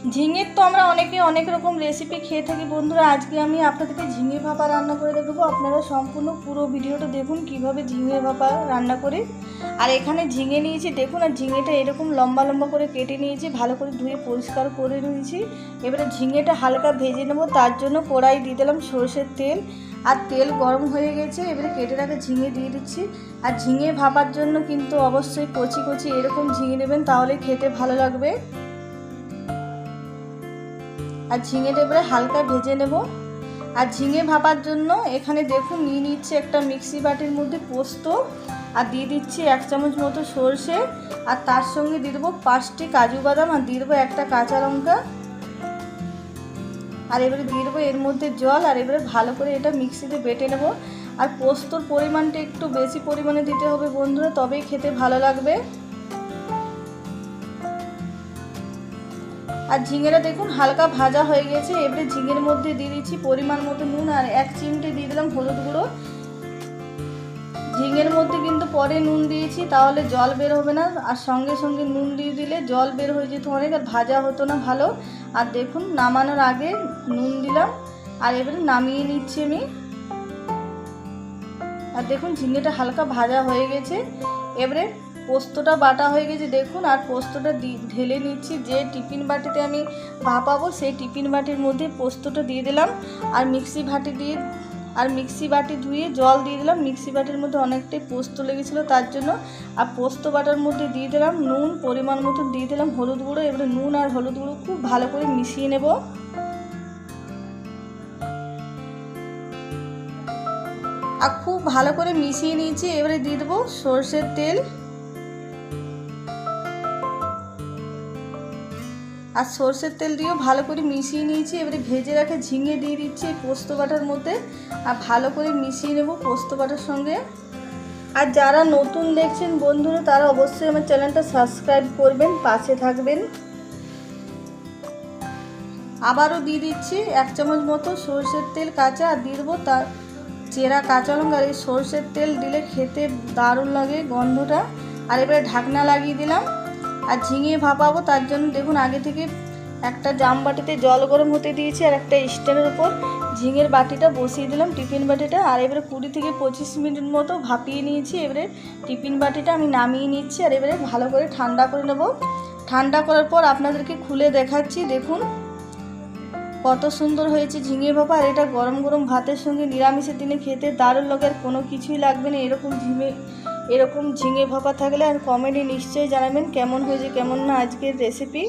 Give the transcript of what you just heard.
ঝিঙের তো আমরা অনেকে অনেক রকম রেসিপি খেয়ে থাকি বন্ধুরা। আজকে আমি আপনাদেরকে ঝিঙে ভাপা রান্না করে দেখাবো। আপনারা সম্পূর্ণ পুরো ভিডিওটা দেখুন কিভাবে ঝিঙে ভাপা রান্না করি। আর এখানে ঝিঙে নিয়েছি দেখুন, আর ঝিঙেটা এরকম লম্বা লম্বা করে কেটে নিয়েছি, ভালো করে ধুয়ে পরিষ্কার করে নিয়েছি। এবারে ঝিঙেটা হালকা ভেজে নেব, তার জন্য কড়াই দিয়ে দিলাম সরষের তেল। আর তেল গরম হয়ে গেছে, এবারে কেটে রাখা ঝিঙে দিয়ে দিচ্ছি। আর ঝিঙে ভাপার জন্য কিন্তু অবশ্যই কচি কচি এরকম ঝিঙে নেবেন, তাহলে খেতে ভালো লাগবে। আর ঝিঙেটা এবারে হালকা ভেজে নেব। আর ঝিঙে ভাপার জন্য এখানে দেখুন নিয়ে নিচ্ছে একটা মিক্সি বাটির মধ্যে পোস্ত, আর দিয়ে দিচ্ছি 1 চামচ মতো সরষে, আর তার সঙ্গে দিয়ে দেবো 5টি কাজু বাদাম, আর দিয়ে দেবো একটা কাঁচা লঙ্কা। আর এবারে দিয়ে দেবো এর মধ্যে জল, আর এবারে ভালো করে এটা মিক্সিতে বেটে নেব। আর পোস্তর পরিমাণটা একটু বেশি পরিমাণে দিতে হবে বন্ধুরা, তবেই খেতে ভালো লাগবে। আর ঝিঙেটা দেখুন হালকা ভাজা হয়ে গেছে। এবারে ঝিঙের মধ্যে দিয়ে দিচ্ছি পরিমাণ মতো নুন, আর 1 চিমটে দিয়ে দিলাম হলুদ গুঁড়ো। ঝিঙের মধ্যে কিন্তু পরে নুন দিয়েছি, তাহলে জল বের হবে না, আর সঙ্গে সঙ্গে নুন দিয়ে দিলে জল বের হয়ে যেত অনেক, আর ভাজা হতো না ভালো। আর দেখুন নামানোর আগে নুন দিলাম, আর এবারে নামিয়ে নিচ্ছি আমি। আর দেখুন ঝিঙেটা হালকা ভাজা হয়ে গেছে। এবারে পোস্তটা বাটা হয়ে গেছে দেখুন, আর পোস্তটা ঢেলে নিচ্ছি। যে টিফিন বাটিতে আমি ভাপাবো সেই টিফিন বাটির মধ্যে পোস্তটা দিয়ে দিলাম। আর মিক্সি বাটি ধুয়ে জল দিয়ে দিলাম। মিক্সি বাটির মধ্যে অনেকটাই পোস্ত লেগেছিলো তার জন্য। আর পোস্ত বাটার মধ্যে দিয়ে দিলাম নুন, পরিমাণ মতো দিয়ে দিলাম হলুদ গুঁড়ো। এবারে নুন আর হলুদ গুঁড়ো খুব ভালো করে মিশিয়ে নেব। আর খুব ভালো করে মিশিয়ে নিয়েছি। এবারে দিয়ে দেবো সরষের তেল, আর সরষের তেল দিয়েও ভালো করে মিশিয়ে নিয়েছি। এবারে ভেজে রাখে ঝিঙে দিয়ে দিচ্ছি এই পোস্ত বাটার মধ্যে, আর ভালো করে মিশিয়ে নেব পোস্ত বাটার সঙ্গে। আর যারা নতুন দেখছেন বন্ধুরা, তারা অবশ্যই আমার চ্যানেলটা সাবস্ক্রাইব করবেন, পাশে থাকবেন। আবারও দিয়ে দিচ্ছি 1 চামচ মতো সরষের তেল কাঁচা, আর দিয়ে দেবো তার চেরা কাঁচা লঙ্কা। আর এই সরষের তেল দিলে খেতে দারুণ লাগে গন্ধটা। আর এবারে ঢাকনা লাগিয়ে দিলাম। আর ঝিঙে ভাপাবো তার জন্য দেখুন আগে থেকে একটা জাম বাটিতে জল গরম হতে দিয়েছি, আর একটা স্ট্যান্ডের উপর ঝিঙের বাটিটা বসিয়ে দিলাম, টিফিন বাটিটা। আর এবারে 20 থেকে 25 মিনিট মতো ভাপিয়ে নিয়েছি। এবারে টিফিন বাটিটা আমি নামিয়ে নিচ্ছি, আর এবারে ভালো করে ঠান্ডা করে নেব। ঠান্ডা করার পর আপনাদেরকে খুলে দেখাচ্ছি। দেখুন কত সুন্দর হয়েছে ঝিঙে ভাপা। আর এটা গরম গরম ভাতের সঙ্গে নিরামিষের দিনে খেতে দারুণ লাগে, আর কোনো কিছুই লাগবে না এরকম ঝিঙে ভাপা থাকলে। আর কমেন্টে নিশ্চয়ই জানাবেন কেমন হয়েছে কেমন না আজকের রেসিপি।